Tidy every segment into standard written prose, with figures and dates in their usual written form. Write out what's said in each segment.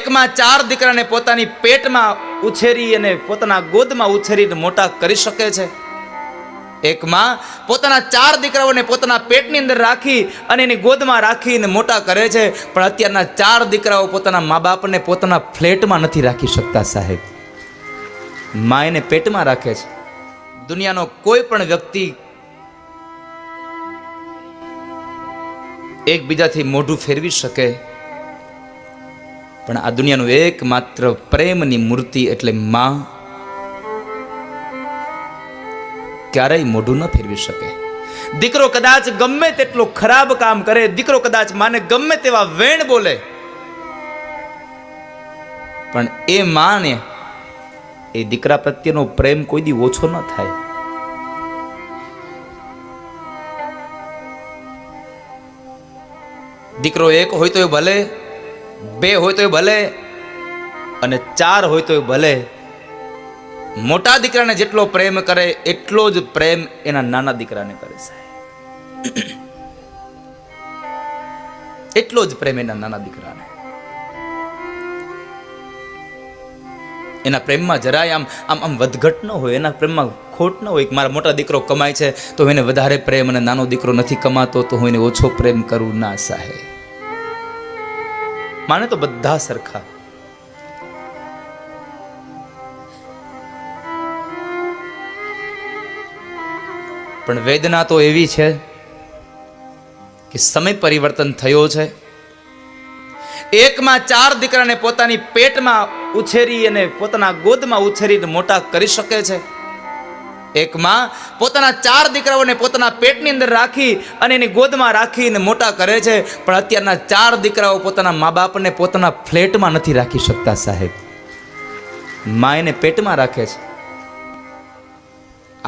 એકમાં ચાર દીકરાને પોતાની પેટમાં ઉછેરી અને પોતાના ગોદમાં ઉછેરીને મોટા કરી શકે છે. એકમાં પોતાના ચાર દીકરાઓને પોતાના પેટની અંદર રાખી અને એની ગોદમાં રાખીને મોટા કરે છે. પણ અત્યારના ચાર દીકરાઓ પોતાના મા બાપને પોતાના ફ્લેટમાં નથી રાખી શકતા સાહેબ, મા એને પેટમાં રાખે છે. દુનિયાનો કોઈ પણ વ્યક્તિ એકબીજાથી મોઢું ફેરવી શકે, પણ આ દુનિયાનું એકમાત્ર પ્રેમની મૂર્તિ એટલે માં ક્યારેય મોઢું ન ફેરવી શકે. દીકરો કદાચ ગમે તેટલો ખરાબ કામ કરે, દીકરો કદાચ માને ગમે તેવા વેણ બોલે, પણ એ માને એ દીકરા પ્રત્યેનો પ્રેમ કોઈ દી ઓછો ન થાય. દીકરો એક હોય તો ભલે, બે હોય તો ભલે, અને ચાર હોય તો ભલે, મોટા દીકરાને જેટલો પ્રેમ કરે એટલો જ પ્રેમ એના નાના દીકરાને કરે સાહેબ. એટલો જ પ્રેમ એના નાના દીકરાને. એના પ્રેમમાં જરાય આમ વધઘટ ન હોય, એના પ્રેમમાં ખોટ ન હોય. મારા મોટા દીકરો કમાય છે તો એને વધારે પ્રેમ, અને નાનો દીકરો નથી કમાતો તો હું એને ઓછો પ્રેમ કરું ના સાહેબ. માને તો બધા સરખા. પણ વેદના તો એવી છે કે સમય પરિવર્તન થયો છે. એકમાં ચાર દીકરાને પોતાની પેટમાં ઉછેરી અને પોતાના ગોદમાં ઉછેરીને મોટા કરી શકે છે. એકમાં પોતાના ચાર દીકરાઓને પોતાના પેટની અંદર રાખી અને એની ગોદમાં રાખીને મોટા કરે છે. પણ અત્યારના ચાર દીકરાઓ પોતાના મા બાપને પોતાના ફ્લેટમાં નથી રાખી શકતા સાહેબ, મા એને પેટમાં રાખે છે.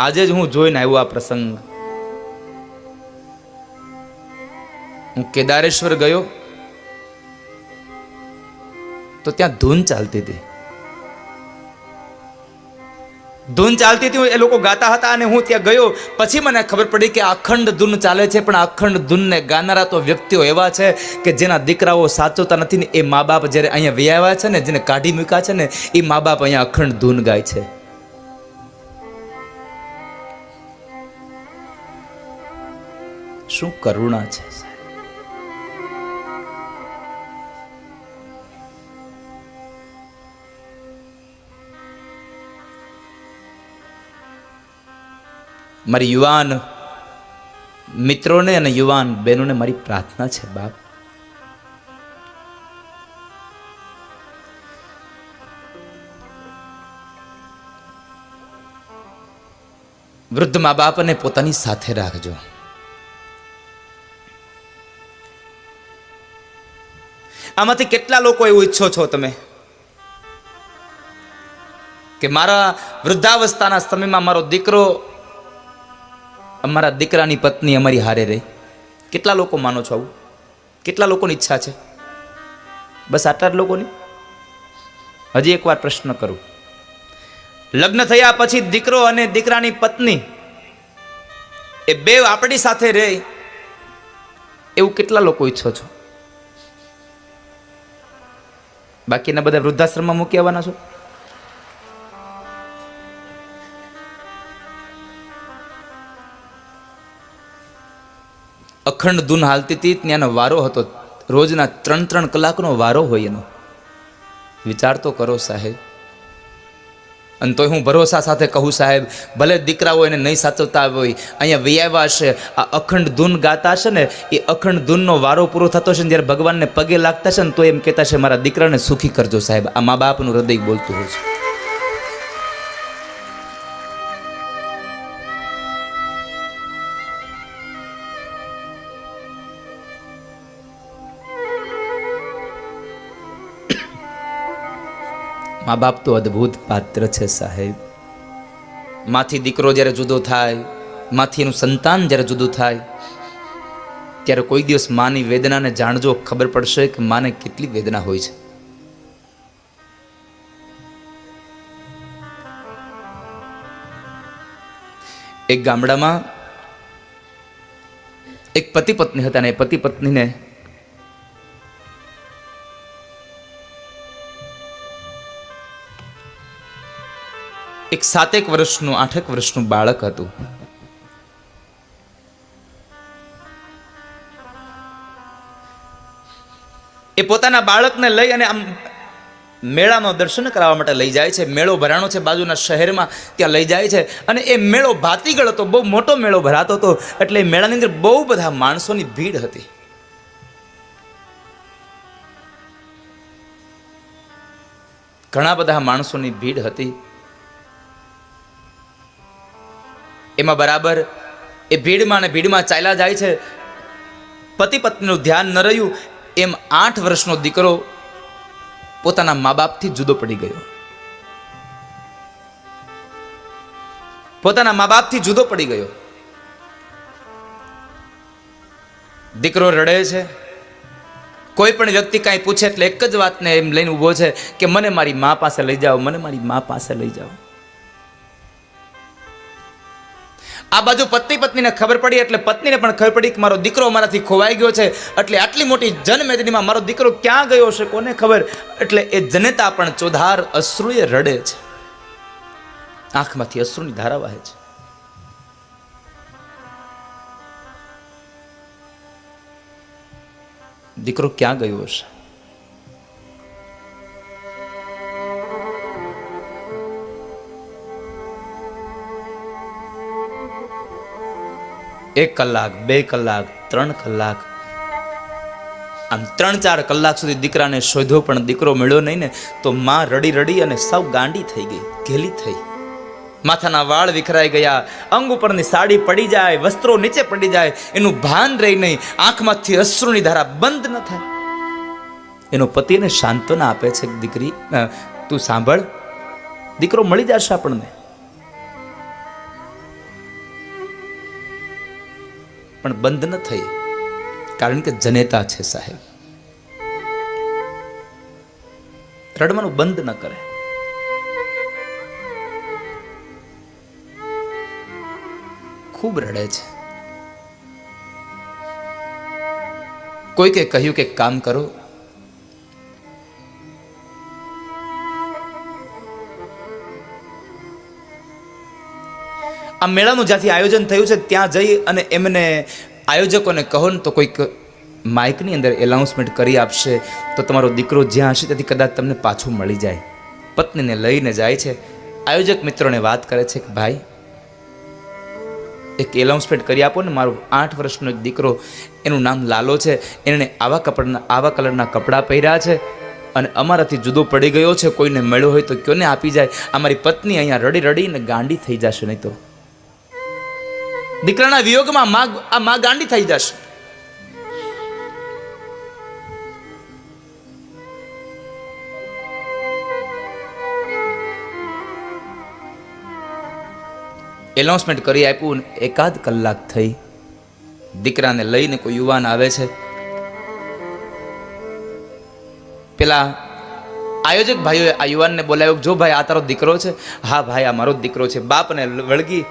આજે જ હું જોઈને આવ્યો આ પ્રસંગ. હું કેદારેશ્વર ગયો તો ત્યાં ધૂન ચાલતી હતી. ધૂન ચાલતી હતી, એ લોકો ગાતા હતા અને હું ત્યાં ગયો. પછી મને ખબર પડી કે અખંડ ધૂન ચાલે છે, પણ અખંડ ધૂનને ગાનારા તો વ્યક્તિઓ એવા છે કે જેના દીકરાઓ સાચવતા નથી ને એ મા બાપ જ્યારે અહીંયા વ્યાવ્યા છે ને, જેને કાઢી મૂક્યા છે ને, એ મા બાપ અહીંયા અખંડ ધૂન ગાય છે. શું કરુણા છે. મારી યુવાન મિત્રોને અને યુવાન બહેનોને મારી પ્રાર્થના છે, બાપ, વૃદ્ધ મા બાપને પોતાની સાથે રાખજો. આમાંથી કેટલા લોકો એવું ઈચ્છો છો તમે કે મારા વૃદ્ધાવસ્થાના સમયમાં મારો દીકરો, અમારા દીકરાની પત્ની અમારી હારે રહે? કેટલા લોકો માનો છો આવું? કેટલા લોકોની ઈચ્છા છે? બસ આટલા જ લોકોની? હજી એકવાર પ્રશ્ન કરું, લગ્ન થયા પછી દીકરો અને દીકરાની પત્ની એ બે આપણી સાથે રહે એવું કેટલા લોકો ઈચ્છો છો? બાકીના બધા વૃદ્ધાશ્રમમાં મૂકી આવવાના છો? અખંડ ધૂન હાલતી હતી, ત્યાંનો વારો હતો, રોજના 3-3 કલાકનો વારો હોય એનો. વિચાર તો કરો સાહેબ. અને તોય હું ભરોસા સાથે કહું સાહેબ, ભલે દીકરાઓ એને નહીં સાચવતા હોય, અહીંયા વ્યાવ્યા હશે, આ અખંડ ધૂન ગાતા હશે ને, એ અખંડ ધૂનનો વારો પૂરો થતો હશે ને જ્યારે ભગવાનને પગે લાગતા છે ને તો એમ કહેતા છે મારા દીકરાને સુખી કરજો સાહેબ. આ મા બાપનું હૃદય બોલતું હોય છે. મા બાપ તો અદ્ભુત પાત્ર છે સાહેબ. માથી દીકરો જ્યારે જુદો થાય, માથી એનું સંતાન જ્યારે જુદું થાય, ત્યારે કોઈ દિવસ માની વેદનાને જાણજો, ખબર પડશે કે માને કેટલી વેદના હોય છે. એક ગામડામાં એક પતિ પત્ની હતા, ને પતિ પત્નીને એક 7 વર્ષનું 8 વર્ષનું બાળક હતું. એ પોતાના બાળકને લઈ અને આમ મેળામાં દર્શન કરાવવા માટે લઈ જાય છે. મેળો ભરાણો છે બાજુના શહેરમાં, ત્યાં લઈ જાય છે. અને એ મેળો ભાતીગળ હતો, બહુ મોટો મેળો ભરાતો હતો. એટલે એ મેળાની અંદર બહુ બધા માણસોની ભીડ હતી. ઘણા બધા માણસોની ભીડ હતી. એમાં બરાબર એ ભીડમાં ને ભીડમાં ચાલ્યા જાય છે. પતિ પત્નીનું ધ્યાન ન રહ્યું. એમ 8 વર્ષનો દીકરો પોતાના મા બાપથી જુદો પડી ગયો. પોતાના મા બાપથી જુદો પડી ગયો. દીકરો રડે છે. કોઈ પણ વ્યક્તિ કાંઈ પૂછે એટલે એક જ વાતને એમ લઈને ઊભો છે કે મને મારી મા પાસે લઈ જાઓ, મને મારી મા પાસે લઈ જાઓ. આ બાજુ પત્નીને ખબર પડી એટલે પત્નીને પણ ખબર પડી કે મારો દીકરો મારાથી ખોવાઈ ગયો છે. એટલે આટલી મોટી જનમેદનીમાં મારો દીકરો ક્યાં ગયો છે કોને ખબર. એટલે એ જનેતા પણ ચોધાર અશ્રુએ રડે છે. આંખમાંથી અશ્રુની ધારા વહે છે. દીકરો ક્યાં ગયો હશે? એક કલાક, 2 કલાક, 3 કલાક, આમ 3-4 કલાક સુધી દીકરાને શોધ્યો પણ દીકરો મળ્યો નહીં ને તો માં રડી રડી અને સાવ ગાંડી થઈ ગઈ, ઘેલી થઈ. માથાના વાળ વિખરાઈ ગયા, અંગ ઉપરની સાડી પડી જાય, વસ્ત્રો નીચે પડી જાય, એનું ભાન રહી નહીં. આંખમાંથી અશ્રુની ધારા બંધ ન થાય. એનો પતિ એને સાંત્વના આપે છે, દીકરી તું સાંભળ, દીકરો મળી જશે આપણને. પણ બંધ ન થઈ, કારણ કે જનેતા છે સાહેબ. રડવાનું બંધ ન કરે. ખૂબ રડે છે. કોઈકે કહ્યું કે કામ કરો, આ મેળાનું જ્યાંથી આયોજન થયું છે ત્યાં જઈ અને એમને આયોજકોને કહો ને તો કોઈક માઇકની અંદર એનાઉન્સમેન્ટ કરી આપશે તો તમારો દીકરો જ્યાં હશે ત્યાંથી કદાચ તમને પાછો મળી જાય. પત્નીને લઈને જાય છે. આયોજક મિત્રોને વાત કરે છે કે ભાઈ એક એનાઉન્સમેન્ટ કરી આપો ને, મારો 8 વર્ષનો એક દીકરો, એનું નામ લાલો છે, એને આવા કલરના કપડાં પહેર્યા છે અને અમારાથી જુદો પડી ગયો છે, કોઈને મળ્યો હોય તો કોને આપી જાય. અમારી પત્ની અહીંયા રડી રડીને ગાંડી થઈ જશે, નહીં તો દીકરાના વિયોગમાં માં ગાંડી થઈ જશે. એનાઉન્સમેન્ટ કરી આપ્યું. 1 કલાક થઈ. દીકરાને લઈને કોઈ યુવાન આવે છે. પેલા આયોજક ભાઈઓએ આ યુવાનને બોલાવ્યો, જો ભાઈ આ તારો દીકરો છે? હા ભાઈ આ મારો જ દીકરો છે. બાપને વળગી,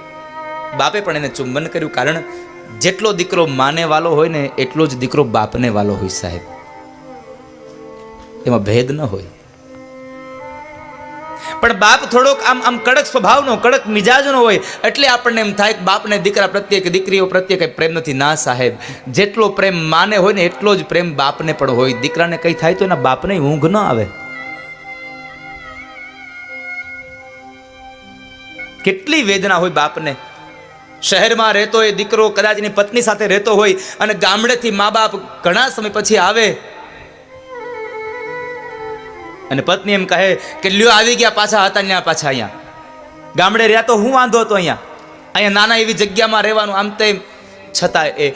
બાપે પણ એને ચુંબન કર્યું. કારણ જેટલો દીકરો માને વાલો હોય ને એટલો જ દીકરો બાપને વાલો હોય સાહેબ. એમાં ભેદ ન હોય. પણ બાપ થોડોક આમ કડક સ્વભાવનો, કડક મિજાજનો હોય એટલે આપણને એમ થાય કે બાપને દીકરા પ્રત્યે કે દીકરીઓ પ્રત્યે કઈ પ્રેમ નથી. ના સાહેબ, જેટલો પ્રેમ માને હોય ને એટલો જ પ્રેમ બાપને પણ હોય. દીકરાને કઈ થાય તો એના બાપને ઊંઘ ન આવે. કેટલી વેદના હોય બાપને. શહેરમાં રહેતો હોય દીકરો, કદાચ એની પત્ની સાથે રહેતો હોય અને ગામડેથી મા બાપ ઘણા સમય પછી આવે અને પત્ની એમ કહે કે લ્યો આવી ગયા પાછા, હતા ત્યાં પાછા અહીંયા. ગામડે રહ્યા તો હું વાંધો હતો, અહીંયા નાના એવી જગ્યામાં રહેવાનું આમ તેમ. છતાં એ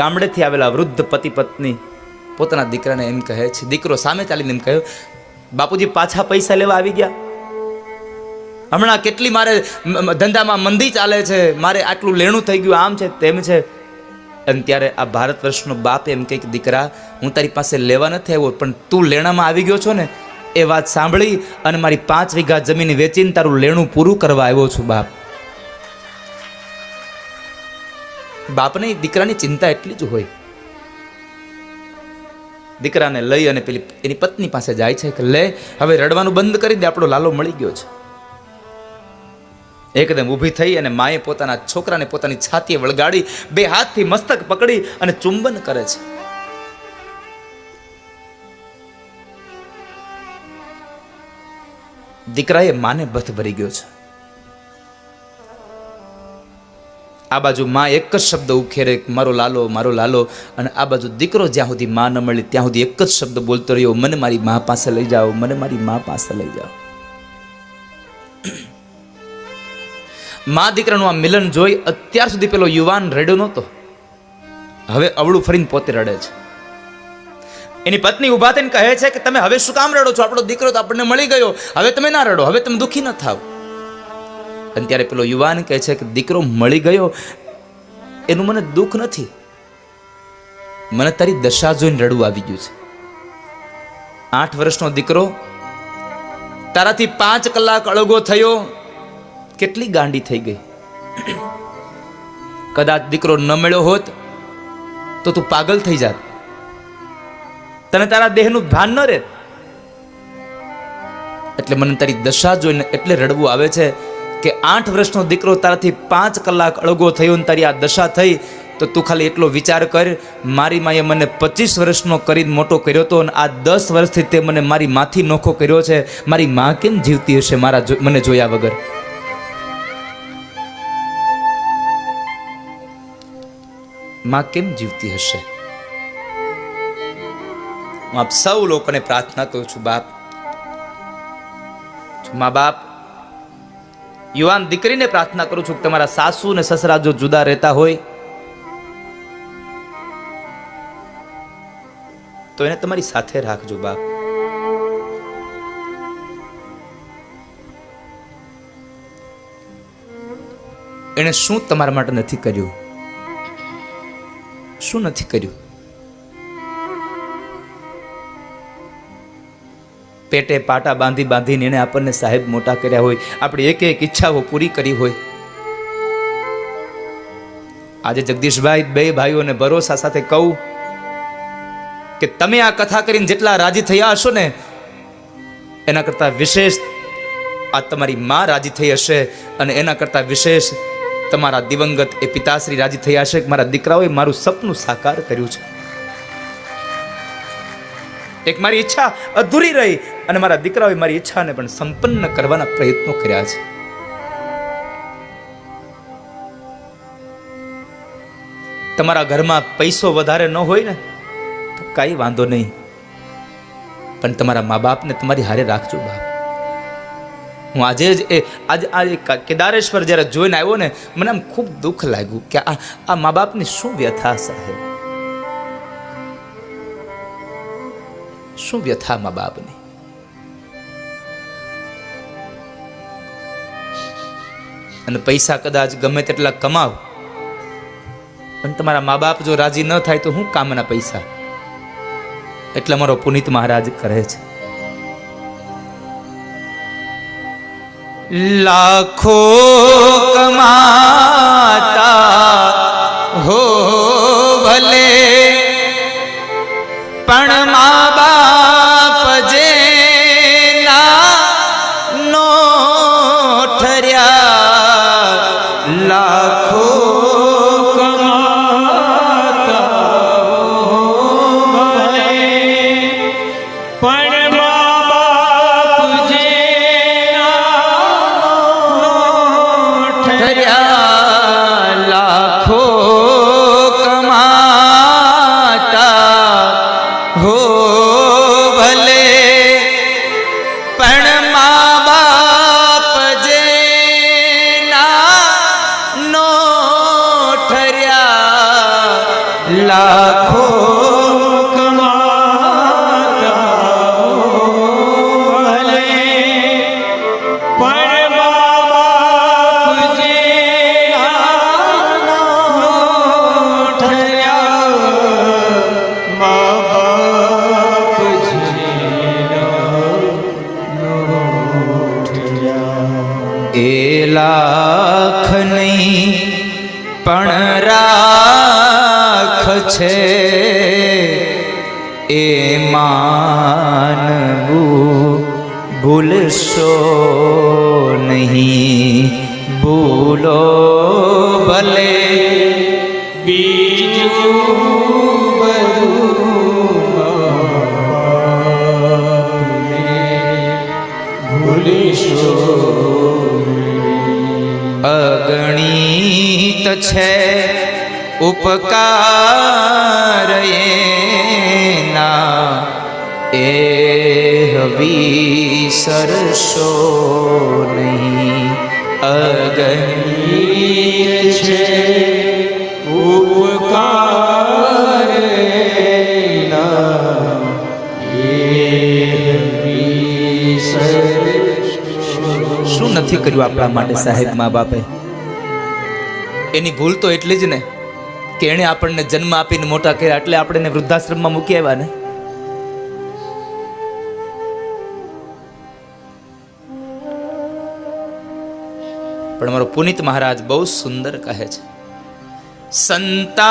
ગામડેથી આવેલા વૃદ્ધ પતિ પત્ની પોતાના દીકરાને એમ કહે છે, દીકરો સામે ચાલીને એમ કહ્યું, બાપુજી પાછા પૈસા લેવા આવી ગયા? હમણાં કેટલી મારે ધંધામાં મંદી ચાલે છે, મારે આટલું લેણું થઈ ગયું, આમ છે તેમ છે. અને ત્યારે આ ભારત વર્ષનો બાપ એમ કહે કે દીકરા હું તારી પાસે લેવા નથી આવ્યો, પણ તું લેણામાં આવી ગયો છો ને એ વાત સાંભળી અને મારી 5 વીઘા જમીન વેચીને તારું લેણું પૂરું કરવા આવ્યો છું બાપ. બાપને દીકરાની ચિંતા એટલી જ હોય. દીકરાને લઈ અને પેલી એની પત્ની પાસે જાય છે કે લે હવે રડવાનું બંધ કરી દે, આપણો લાલો મળી ગયો છે. એકદમ ઊભી થઈ અને માએ પોતાના છોકરાને પોતાની છાતીએ વળગાડી બે હાથથી મસ્તક પકડી અને ચુંબન કરે છે. દીકરાએ માને બથ ભરી ગયો છે. આ બાજુ માં એક જ શબ્દ ઉખેરે, મારો લાલો, મારો લાલો. અને આ બાજુ દીકરો જ્યાં સુધી માં ન મળી ત્યાં સુધી એક જ શબ્દ બોલતો રહ્યો, મને મારી માં પાસે લઈ જાઓ, મને મારી માં પાસે લઈ જાઓ. માં દીકરાનું આ મિલન જોઈ અત્યાર સુધી પેલો યુવાન રડ્યો નહોતો, હવે અવળું ફરીને પોતે રડે છે. એની પત્ની ઉભા થઈને કહે છે કે તમે હવે શું કામ રડો છો? આપણો દીકરો તો આપણને મળી ગયો, હવે તમે ના રડો, હવે તમે દુઃખી ન થાવ. અને ત્યારે પેલો યુવાન કહે છે કે દીકરો મળી ગયો એનું મને દુઃખ નથી, મને તારી દશા જોઈને રડવું આવી ગયું છે. 8 વર્ષનો દીકરો તારાથી 5 કલાક અળગો થયો, કેટલી ગાંડી થઈ ગઈ. કદાચ દીકરો ન મળ્યો હોત તો તું પાગલ થઈ જાત, તને તારા દેહનું ભાન ન રહે. એટલે મને તારી દશા જોઈને એટલે રડવું આવે છે કે 8 વર્ષનો દીકરો તારાથી 5 કલાક અળગો થયો ને તારી આ દશા થઈ, તો તું ખાલી એટલો વિચાર કર, મારી માએ મને 25 વર્ષનો કરીને મોટો કર્યો હતો અને આ 10 વર્ષથી તે મને મારી માથી નોખો કર્યો છે. મારી માં કેમ જીવતી હશે મને જોયા વગર? માં કેમ જીવતી હશે? હું આપ સૌ લોકોને પ્રાર્થના કરું છું, બાપ, મા બાપ, યુવાન દીકરીને પ્રાર્થના કરું છું કે તમારા સાસુ અને સસરા જો જુદા રહેતા હોય તો એને તમારી સાથે રાખજો બાપ. એને શું તમારા માટે નથી કર્યું? શું નથી કર્યું? પેટે પાટા બાંધી બાંધીને એને આપણને સાહેબ મોટા કર્યા હોય, આપણી એક એક ઈચ્છાઓ પૂરી કરી હોય. આજે જગદીશભાઈ બે ભાઈઓને ભરોસા સાથે કહું કે તમે આ કથા કરીને જેટલા રાજી થયા હશો ને એના કરતા વિશેષ આ તમારી માં રાજી થઈ હશે, અને એના કરતા વિશેષ તમારા દિવંગત એ પિતાશ્રી રાજી થયા હશે કે મારા દીકરાઓએ મારું સપનું સાકાર કર્યું છે. એક મારી ઈચ્છા અધૂરી રહી અને મારા દીકરાઓએ મારી ઈચ્છાને પણ સંપન્ન કરવાના પ્રયત્નો કર્યા છે. તમારા ઘરમાં પૈસો વધારે ન હોય ને તો કાંઈ વાંધો નહીં, પણ તમારા મા બાપને તમારી હારે રાખજો બાપ. હું આજે કેદારેશ્વર જ્યારે જોઈને આવ્યો ને મને આમ ખૂબ દુઃખ લાગ્યું કે આ મા બાપની શું વ્યથા સાહેબ, શું વ્યથા મા બાપની. અને પૈસા કદાચ ગમે તેટલા કમાવ પણ તમારા મા બાપ જો રાજી ન થાય તો શું કામના પૈસા? એટલે મારો પુનિત મહારાજ કહે છે, લાખો કમાતા હો ભલે પણ મા બાપ જે ના નો ઠર્યા, લાખો લાખો કમાતા ભલે પણ મા બાપ જે નો ઠર્યા, મા બાપ જે નો ઠર્યા. એ લાખ નહીં પણ રાખ છે એ માનવું ભૂલશો નહીં, ભૂલો ભલે બીજું અગણિત છે ઉપકાર એના એ વિસરશો નહીં. અગણિત છે ઉપકાર એના એ શું નથી કર્યું આપણા માટે સાહેબ મા બાપે? એની ભૂલ તો એટલી જ ને કે એણે આપણને જન્મ આપીને મોટા કર્યા, એટલે આપણે એને વૃદ્ધાશ્રમમાં મૂકી આવ્યા ને. પણ અમારો પુનિત મહારાજ બહુ સુંદર કહે છે, સંતાનથી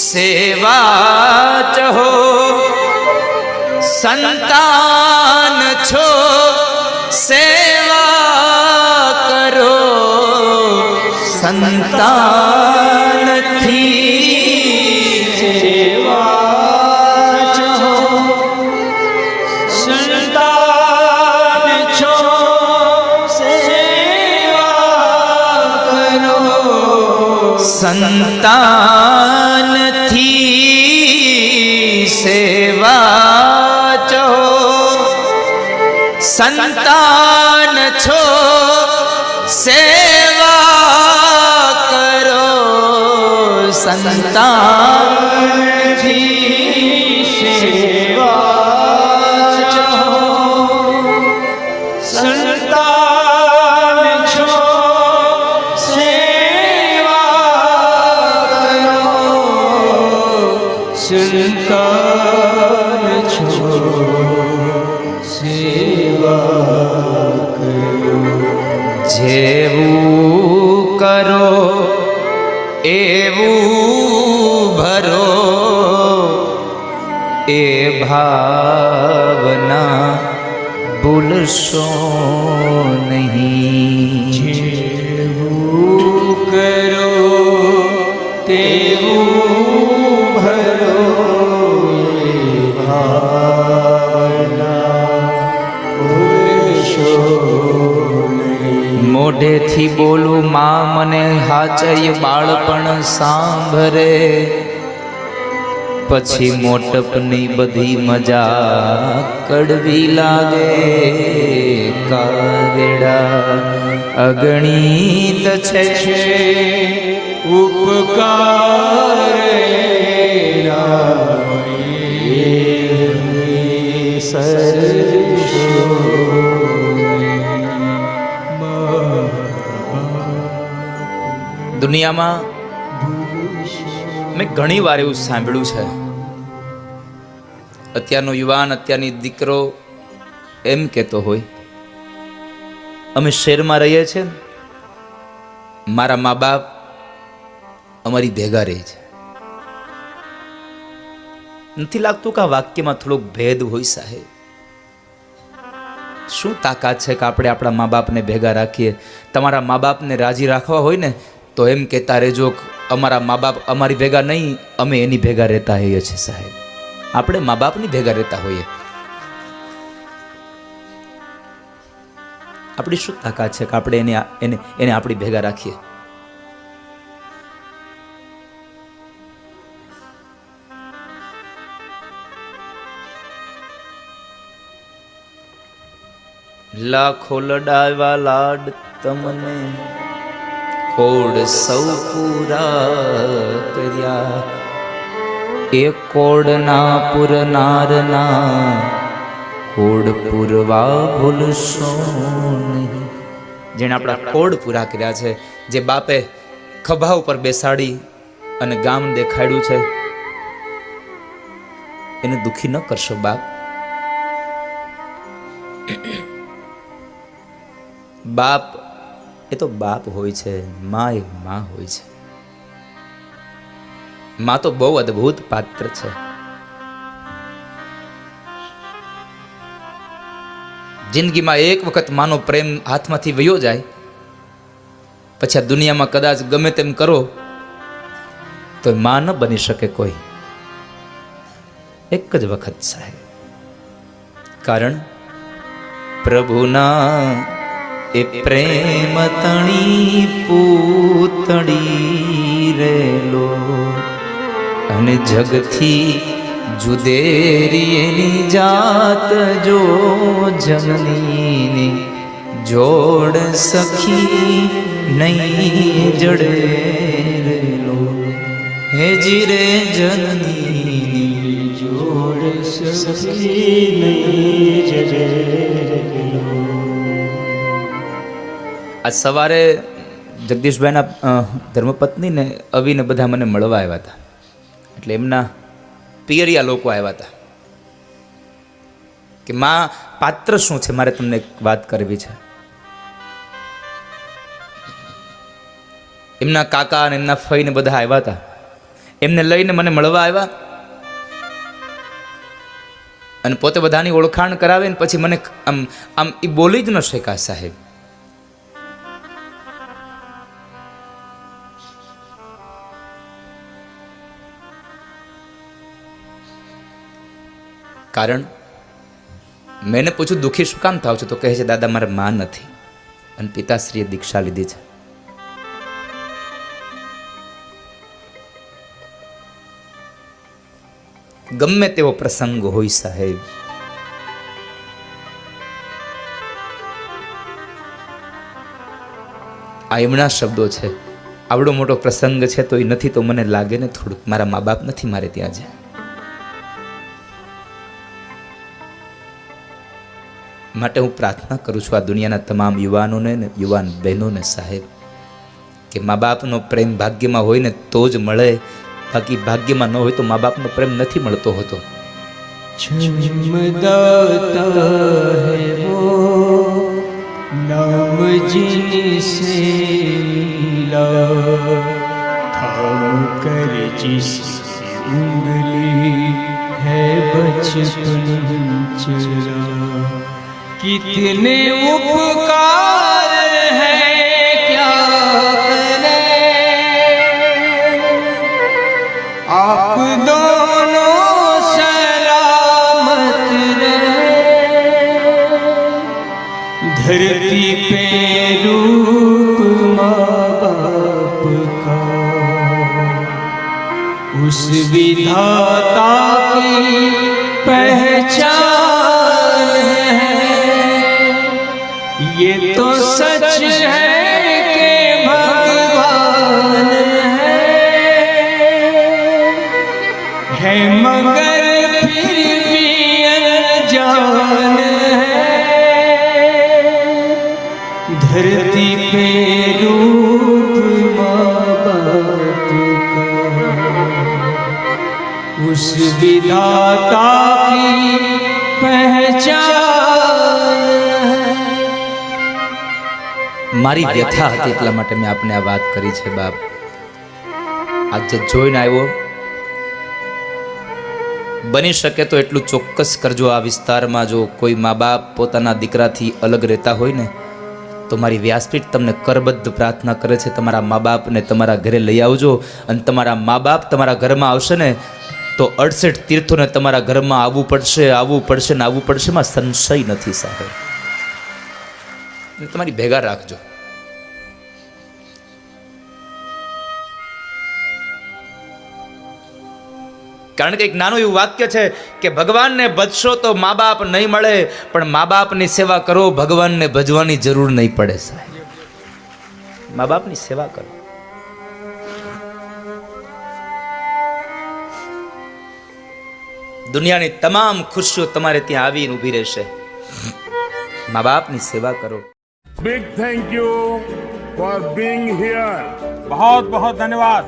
સેવા ચહો, સંતાન છો સેવા કરો, સંતાનથી સેવા ચહો, સંતાન છો સેવા કરો, સંતાનથી સેવા ચહો, સંતાન છો સેવા કરો, સંતાનથી સેવા ચહો, સંતાન છો સેવા કરો, સંતાન છો સેવા કરો. જેવું કરો એવું ભરો, એ ભાવના ભૂલશો નહીં. જેવું કરો તેવું ભરો, એ ભાવના ભૂલશો નહીં. મોઢેથી બોલું માં મને હાચય બાળપણ સાંભરે, પછી મોટપની બધી મજા કડવી લાગે. કાગડા અગણિત છે ઉપકાર દુનિયામાં મેં ઘણી વાર એવું સાંભળ્યું છે, અત્યારનો યુવાન, અત્યારની દીકરો એમ કહેતો હોય, અમે શહેરમાં રહીએ છીએ, મારા મા બાપ અમારી ભેગા રહે છે. નથી લાગતું કે આ વાક્યમાં થોડોક ભેદ હોય સાહેબ? શું તાકાત છે કે આપણે આપણા મા બાપને ભેગા રાખીએ? તમારા મા બાપને રાજી રાખવા હોય ને તો એમ કહેતા રહેજો, અમારા મા બાપ અમારી ભેગા નહીં, અમે એની ભેગા રહેતા હોઈએ છીએ સાહેબ. આપણે મા બાપની ભેગા રહેતા હોઈએ. આપણી શું તાકાત છે કે આપણે એને આપણી ભેગા રાખીએ? લાખો લડાવ્યા લાડ તમને, કોડ સૌ પૂરા કર્યા, એ કોડના પુરનારના કોડ પૂરવા ભૂલશો નહીં. જેણે આપણા કોડ પૂરા કર્યા છે, જે બાપે ખભા ઉપર બેસાડી અને ગામ દેખાડ્યું છે, એને દુખી ન કરશો બાપ. બાપ એ તો બાપ હોય છે, માં એ માં હોય છે. માં તો બહુ અદ્ભુત પાત્ર છે. જિંદગીમાં એક વખત માનો પ્રેમ હાથમાંથી વયો જાય પછી આ દુનિયામાં કદાચ ગમે તેમ કરો તો માં ન બની શકે કોઈ. એક જ વખત સાહેબ. કારણ પ્રભુના એ પ્રેમ તણી પૂતળી રેલો અને જગથી જુદેરી એની જાત જો જનની જોડ સખી નહીં જડે રેલો હે જીરે જનની જોડ સખી નહીં જડે રેલો. આજ સવારે જગદીશભાઈના ધર્મપત્ની ને અવિને બધા મને મળવા આવ્યા હતા. એટલે એમના પિયરિયા લોકો આવ્યા હતા કે માં પાત્ર શું છે, મારે તમને એક વાત કરવી છે. એમના કાકા અને એમના ફઈ ને બધા આવ્યા હતા. એમને લઈને મને મળવા આવ્યા અને પોતે બધાની ઓળખાણ કરાવે ને પછી મને આમ આમ એ બોલી જ ન શકા સાહેબ. કારણ મેં પૂછ્યું દુઃખી શું કામ થાવ છો? તો કહે છે દાદા મારે માં નથી અને પિતાશ્રીએ દીક્ષા લીધી છે. ગમે તેવો પ્રસંગ હોય સાહેબ, આ એમના શબ્દો છે. આવડો મોટો પ્રસંગ છે તો એ નથી તો મને લાગે ને થોડુંક મારા મા બાપ નથી મારે ત્યાં છે. માટે હું પ્રાર્થના કરું છું આ દુનિયાના તમામ યુવાનોને ને યુવાન બહેનોને સાહેબ કે મા બાપનો પ્રેમ ભાગ્યમાં હોય ને તો જ મળે, બાકી ભાગ્યમાં ન હોય તો મા બાપનો પ્રેમ નથી મળતો હોતો. जन्मदाता है वो नाम जिनसे मिला थाम कर जिस उंगली है बचपन चला कितने उपकार है क्या करे आप दोनों सलामत रहे धरती पे रूप माँ बाप का उस विधाता की पहचान है ये तो सच है कि भगवान है मगर फिर भी अनजान है धरती पे रूप माँ बाप का उस विधाता की पहचान મારી વ્યથા હતી એટલા માટે મેં આપને આ વાત કરી છે બાપ. આજે જોઈને આવ્યો, બની શકે તો એટલું ચોક્કસ કરજો આ વિસ્તારમાં જો કોઈ મા બાપ પોતાના દીકરાથી અલગ રહેતા હોય ને તો મારી વ્યાસપીઠ તમને કરબદ્ધ પ્રાર્થના કરે છે તમારા મા બાપને તમારા ઘરે લઈ આવજો. અને તમારા મા બાપ તમારા ઘરમાં આવશે ને તો 68 તીર્થોને તમારા ઘરમાં આવવું પડશે ને આવવું પડશે. એમાં સંશય નથી સાહેબ. તમારી ભેગા રાખજો. કારણ કે એક નાનું એવું વાક્ય છે કે ભગવાનને ભજશો તો મા બાપ નહીં મળે, પણ મા બાપની સેવા કરો ભગવાનને ભજવાની જરૂર નહીં પડે સાહેબ. મા બાપની સેવા કરો. દુનિયાની તમામ ખુશીઓ તમારે ત્યાં આવીને ઊભી રહેશે. મા બાપની સેવા કરો. Big thank you for being here. बहुत बहुत धन्यवाद.